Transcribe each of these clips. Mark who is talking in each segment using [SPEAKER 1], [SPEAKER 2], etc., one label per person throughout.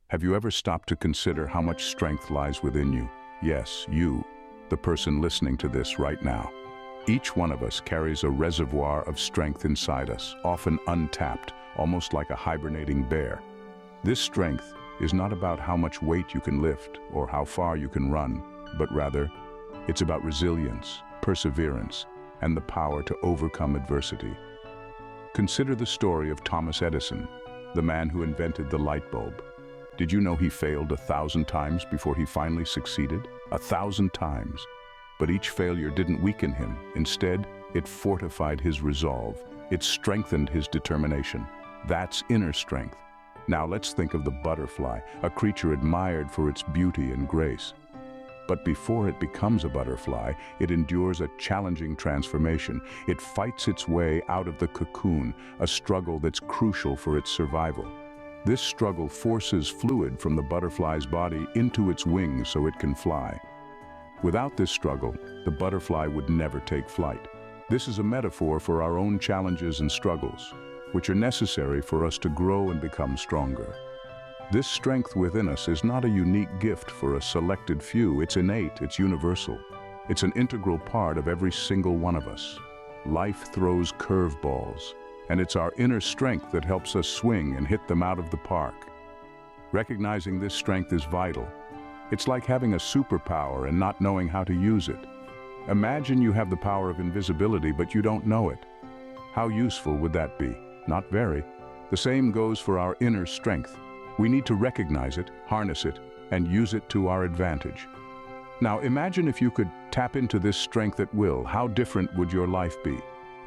[SPEAKER 1] Have you ever stopped to consider how much strength lies within you? Yes, you, the person listening to this right now. Each one of us carries a reservoir of strength inside us, often untapped, almost like a hibernating bear. This strength is not about how much weight you can lift or how far you can run, but rather, it's about resilience, perseverance, and the power to overcome adversity. Consider the story of Thomas Edison, the man who invented the light bulb. Did you know he failed 1,000 times before he finally succeeded? 1,000 times. But each failure didn't weaken him. Instead, it fortified his resolve. It strengthened his determination. That's inner strength. Now let's think of the butterfly, a creature admired for its beauty and grace. But before it becomes a butterfly, it endures a challenging transformation. It fights its way out of the cocoon, a struggle that's crucial for its survival. This struggle forces fluid from the butterfly's body into its wings so it can fly. Without this struggle, the butterfly would never take flight. This is a metaphor for our own challenges and struggles, which are necessary for us to grow and become stronger. This strength within us is not a unique gift for a selected few. It's innate, it's universal. It's an integral part of every single one of us. Life throws curveballs, and it's our inner strength that helps us swing and hit them out of the park. Recognizing this strength is vital. It's like having a superpower and not knowing how to use it. Imagine you have the power of invisibility, but you don't know it. How useful would that be? Not very. The same goes for our inner strength. We need to recognize it, harness it, and use it to our advantage. Now imagine if you could tap into this strength at will. How different would your life be?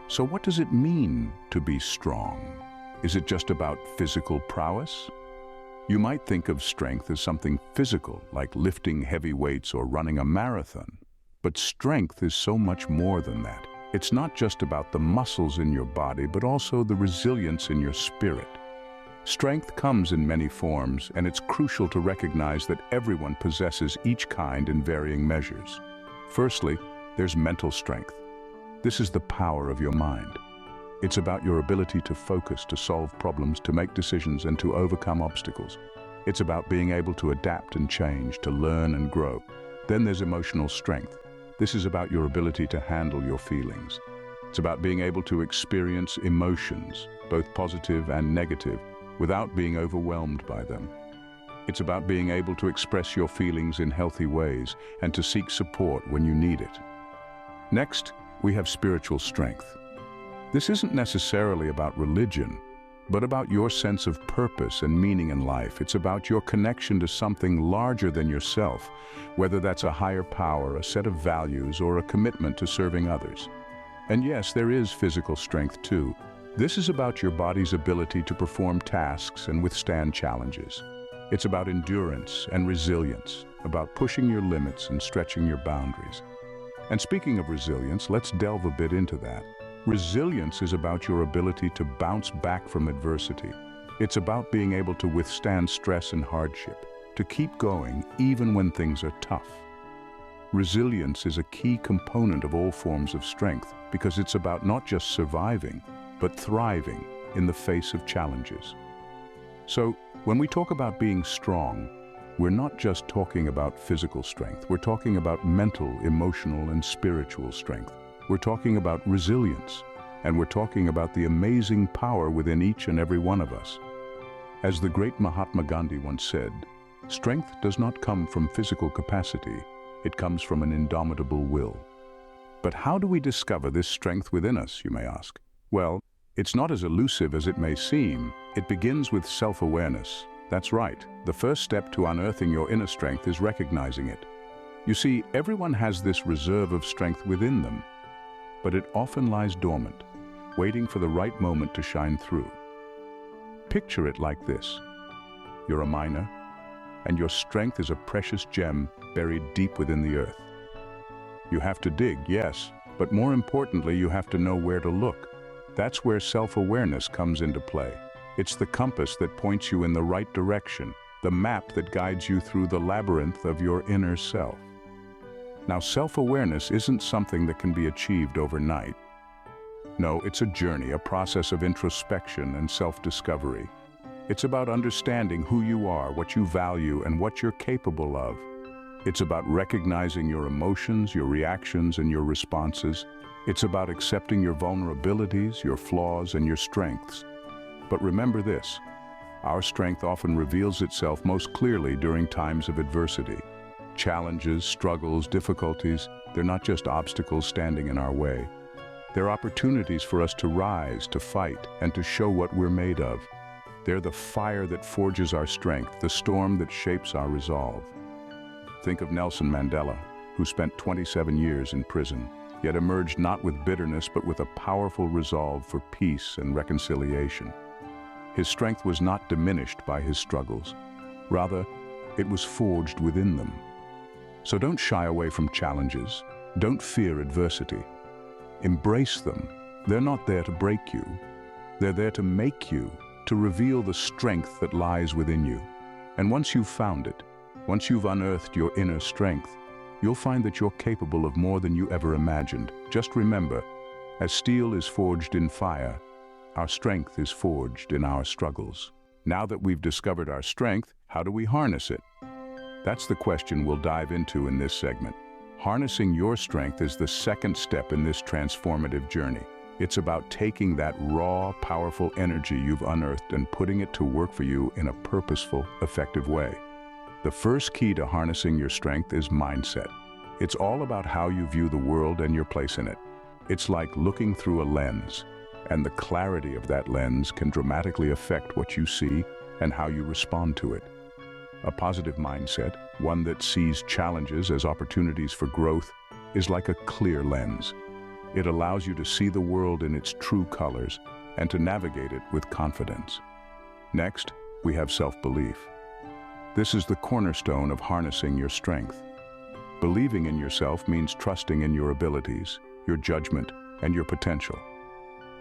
[SPEAKER 1] So what does it mean to be strong? Is it just about physical prowess? You might think of strength as something physical, like lifting heavy weights or running a marathon. But strength is so much more than that. It's not just about the muscles in your body, but also the resilience in your spirit. Strength comes in many forms, and it's crucial to recognize that everyone possesses each kind in varying measures. Firstly, there's mental strength. This is the power of your mind. It's about your ability to focus, to solve problems, to make decisions, and to overcome obstacles. It's about being able to adapt and change, to learn and grow. Then there's emotional strength. This is about your ability to handle your feelings. It's about being able to experience emotions, both positive and negative, without being overwhelmed by them. It's about being able to express your feelings in healthy ways and to seek support when you need it. Next, we have spiritual strength. This isn't necessarily about religion, but about your sense of purpose and meaning in life. It's about your connection to something larger than yourself, whether that's a higher power, a set of values, or a commitment to serving others. And yes, there is physical strength too. This is about your body's ability to perform tasks and withstand challenges. It's about endurance and resilience, about pushing your limits and stretching your boundaries. And speaking of resilience, let's delve a bit into that. Resilience is about your ability to bounce back from adversity. It's about being able to withstand stress and hardship, to keep going even when things are tough. Resilience is a key component of all forms of strength because it's about not just surviving, but thriving in the face of challenges. So, when we talk about being strong, we're not just talking about physical strength. We're talking about mental, emotional, and spiritual strength. We're talking about resilience, and we're talking about the amazing power within each and every one of us. As the great Mahatma Gandhi once said, strength does not come from physical capacity, it comes from an indomitable will. But how do we discover this strength within us, you may ask? Well, it's not as elusive as it may seem. It begins with self-awareness. That's right. The first step to unearthing your inner strength is recognizing it. You see, everyone has this reserve of strength within them, but it often lies dormant, waiting for the right moment to shine through. Picture it like this. You're a miner, and your strength is a precious gem buried deep within the earth. You have to dig, yes, but more importantly, you have to know where to look. That's where self-awareness comes into play. It's the compass that points you in the right direction, the map that guides you through the labyrinth of your inner self. Now, self-awareness isn't something that can be achieved overnight. No, it's a journey, a process of introspection and self-discovery. It's about understanding who you are, what you value, and what you're capable of. It's about recognizing your emotions, your reactions, and your responses. It's about accepting your vulnerabilities, your flaws, and your strengths. But remember this, our strength often reveals itself most clearly during times of adversity. Challenges, struggles, difficulties, they're not just obstacles standing in our way. They're opportunities for us to rise, to fight, and to show what we're made of. They're the fire that forges our strength, the storm that shapes our resolve. Think of Nelson Mandela, who spent 27 years in prison, yet emerged not with bitterness but with a powerful resolve for peace and reconciliation. His strength was not diminished by his struggles. Rather, it was forged within them. So don't shy away from challenges. Don't fear adversity. Embrace them. They're not there to break you. They're there to make you, to reveal the strength that lies within you. And once you've found it, once you've unearthed your inner strength, you'll find that you're capable of more than you ever imagined. Just remember, as steel is forged in fire, our strength is forged in our struggles. Now that we've discovered our strength, how do we harness it? That's the question we'll dive into in this segment. Harnessing your strength is the second step in this transformative journey. It's about taking that raw, powerful energy you've unearthed and putting it to work for you in a purposeful, effective way. The first key to harnessing your strength is mindset. It's all about how you view the world and your place in it. It's like looking through a lens, and the clarity of that lens can dramatically affect what you see and how you respond to it. A positive mindset, one that sees challenges as opportunities for growth, is like a clear lens. It allows you to see the world in its true colors and to navigate it with confidence. Next, we have self-belief. This is the cornerstone of harnessing your strength. Believing in yourself means trusting in your abilities, your judgment, and your potential.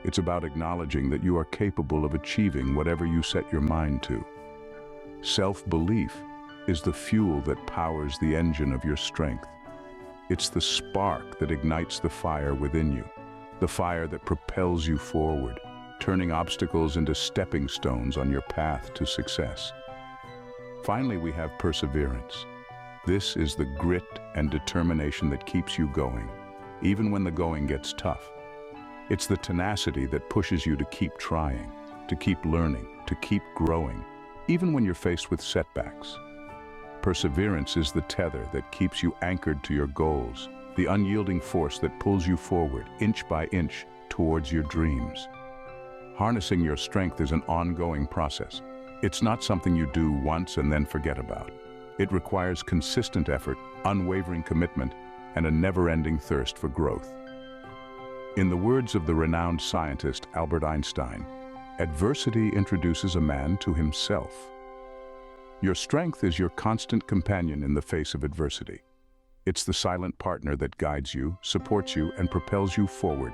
[SPEAKER 1] It's about acknowledging that you are capable of achieving whatever you set your mind to. Self-belief is the fuel that powers the engine of your strength. It's the spark that ignites the fire within you, the fire that propels you forward, turning obstacles into stepping stones on your path to success. Finally, we have perseverance. This is the grit and determination that keeps you going, even when the going gets tough. It's the tenacity that pushes you to keep trying, to keep learning, to keep growing, even when you're faced with setbacks. Perseverance is the tether that keeps you anchored to your goals, the unyielding force that pulls you forward, inch by inch, towards your dreams. Harnessing your strength is an ongoing process. It's not something you do once and then forget about. It requires consistent effort, unwavering commitment, and a never-ending thirst for growth. In the words of the renowned scientist Albert Einstein, adversity introduces a man to himself. Your strength is your constant companion in the face of adversity. It's the silent partner that guides you, supports you, and propels you forward,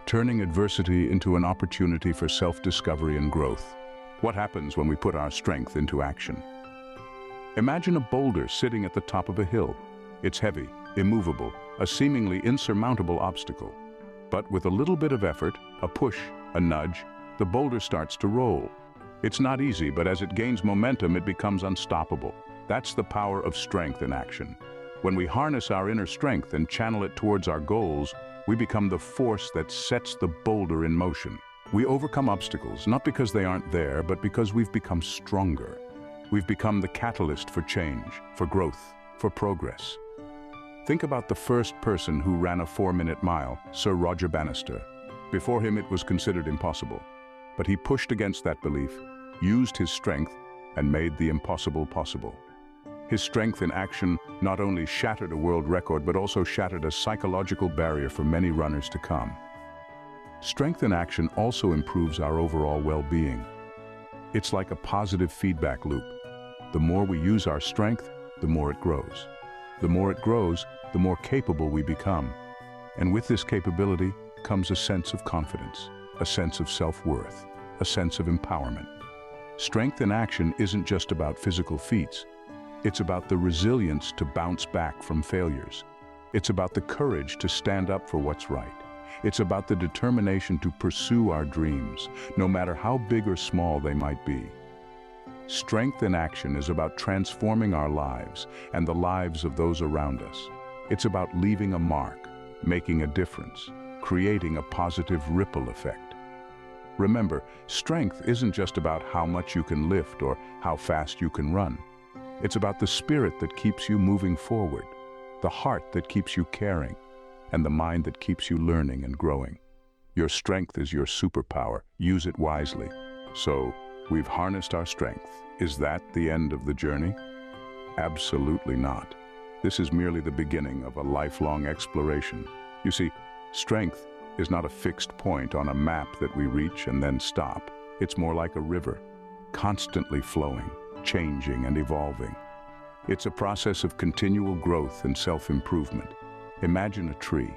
[SPEAKER 1] turning adversity into an opportunity for self-discovery and growth. What happens when we put our strength into action? Imagine a boulder sitting at the top of a hill. It's heavy, immovable, a seemingly insurmountable obstacle. But with a little bit of effort, a push, a nudge, the boulder starts to roll. It's not easy, but as it gains momentum, it becomes unstoppable. That's the power of strength in action. When we harness our inner strength and channel it towards our goals, we become the force that sets the boulder in motion. We overcome obstacles, not because they aren't there, but because we've become stronger. We've become the catalyst for change, for growth, for progress. Think about the first person who ran a 4-minute mile, Sir Roger Bannister. Before him, it was considered impossible. But he pushed against that belief, used his strength, and made the impossible possible. His strength in action not only shattered a world record, but also shattered a psychological barrier for many runners to come. Strength in action also improves our overall well-being. It's like a positive feedback loop. The more we use our strength, the more it grows. The more it grows, the more capable we become. And with this capability comes a sense of confidence, a sense of self-worth, a sense of empowerment. Strength in action isn't just about physical feats. It's about the resilience to bounce back from failures. It's about the courage to stand up for what's right. It's about the determination to pursue our dreams, no matter how big or small they might be. Strength in action is about transforming our lives and the lives of those around us. It's about leaving a mark, making a difference, creating a positive ripple effect. Remember, strength isn't just about how much you can lift or how fast you can run. It's about the spirit that keeps you moving forward, the heart that keeps you caring, and the mind that keeps you learning and growing. Your strength is your superpower. Use it wisely. So, we've harnessed our strength. Is that the end of the journey? Absolutely not. This is merely the beginning of a lifelong exploration. You see, strength is not a fixed point on a map that we reach and then stop. It's more like a river, constantly flowing, changing and evolving. It's a process of continual growth and self-improvement. Imagine a tree.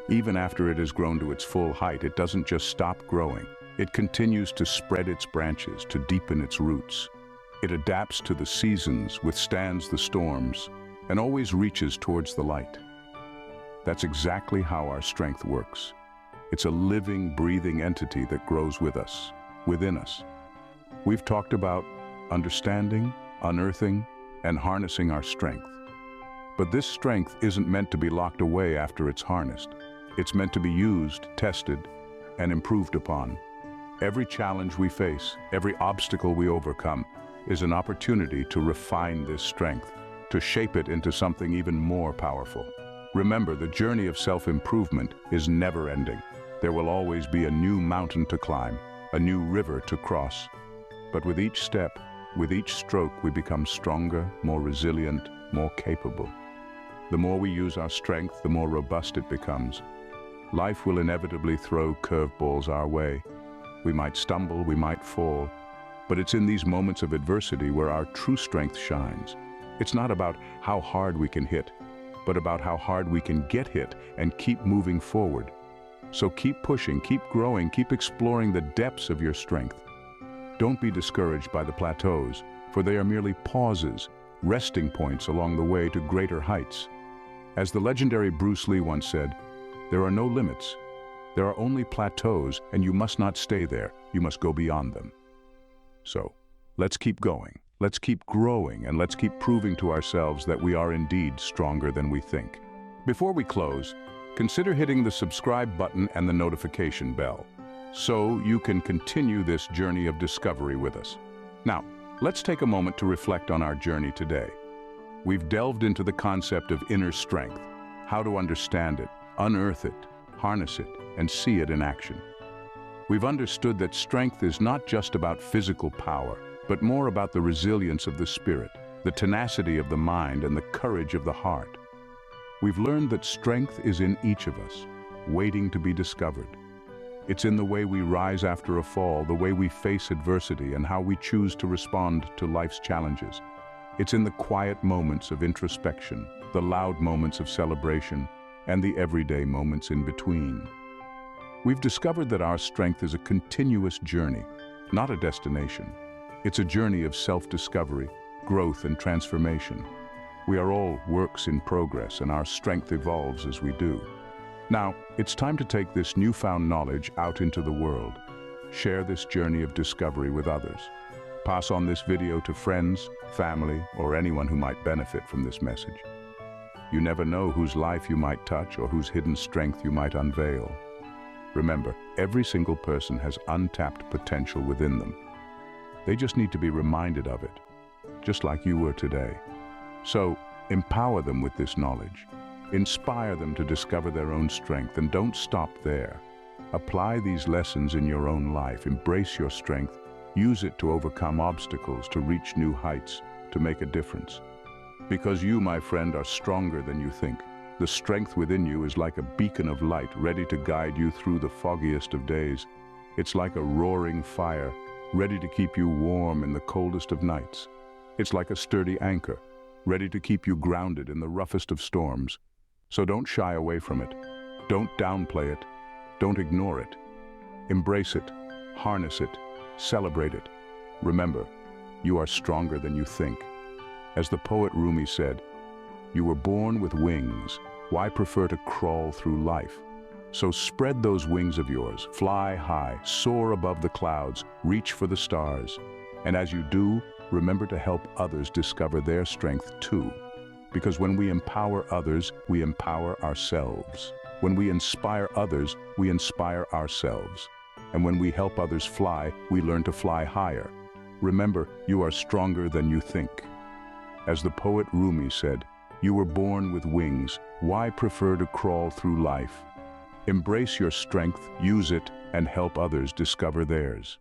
[SPEAKER 1] Even after it has grown to its full height, it doesn't just stop growing. It continues to spread its branches, to deepen its roots. It adapts to the seasons, withstands the storms, and always reaches towards the light. That's exactly how our strength works. It's a living, breathing entity that grows with us, within us. We've talked about understanding, unearthing, and harnessing our strength. But this strength isn't meant to be locked away after it's harnessed. It's meant to be used, tested, and improved upon. Every challenge we face, every obstacle we overcome, is an opportunity to refine this strength, to shape it into something even more powerful. Remember, the journey of self-improvement is never-ending. There will always be a new mountain to climb, a new river to cross. But with each step, with each stroke, we become stronger, more resilient, more capable. The more we use our strength, the more robust it becomes. Life will inevitably throw curveballs our way. We might stumble, we might fall, but it's in these moments of adversity where our true strength shines. It's not about how hard we can hit, but about how hard we can get hit and keep moving forward. So keep pushing, keep growing, keep exploring the depths of your strength. Don't be discouraged by the plateaus, for they are merely pauses, resting points along the way to greater heights. As the legendary Bruce Lee once said, there are no limits. There are only plateaus, and you must not stay there. You must go beyond them. So, let's keep going. Let's keep growing, and let's keep proving to ourselves that we are indeed stronger than we think. Before we close, consider hitting the subscribe button and the notification bell, so you can continue this journey of discovery with us. Now, let's take a moment to reflect on our journey today. We've delved into the concept of inner strength, how to understand it, unearth it, harness it, and see it in action. We've understood that strength is not just about physical power, but more about the resilience of the spirit, the tenacity of the mind, and the courage of the heart. We've learned that strength is in each of us, waiting to be discovered. It's in the way we rise after a fall, the way we face adversity, and how we choose to respond to life's challenges. It's in the quiet moments of introspection, the loud moments of celebration, and the everyday moments in between. We've discovered that our strength is a continuous journey, not a destination. It's a journey of self-discovery, growth, and transformation. We are all works in progress, and our strength evolves as we do. Now, it's time to take this newfound knowledge out into the world. Share this journey of discovery with others. Pass on this video to friends, family, or anyone who might benefit from this message. You never know whose life you might touch or whose hidden strength you might unveil. Remember, every single person has untapped potential within them. They just need to be reminded of it, just like you were today. So, empower them with this knowledge. Inspire them to discover their own strength, and don't stop there. Apply these lessons in your own life. Embrace your strength. Use it to overcome obstacles, to reach new heights, to make a difference. Because you, my friend, are stronger than you think. The strength within you is like a beacon of light, ready to guide you through the foggiest of days. It's like a roaring fire, ready to keep you warm in the coldest of nights. It's like a sturdy anchor, ready to keep you grounded in the roughest of storms. So don't shy away from it. Don't downplay it. Don't ignore it. Embrace it, harness it, celebrate it. Remember, you are stronger than you think. As the poet Rumi said, "You were born with wings. Why prefer to crawl through life?" So spread those wings of yours, fly high, soar above the clouds, reach for the stars. And as you do, remember to help others discover their strength too. Because when we empower others, we empower ourselves. When we inspire others, we inspire ourselves. And when we help others fly, we learn to fly higher. Remember, you are stronger than you think. As the poet Rumi said, "You were born with wings. Why prefer to crawl through life?" Embrace your strength, use it, and help others discover theirs.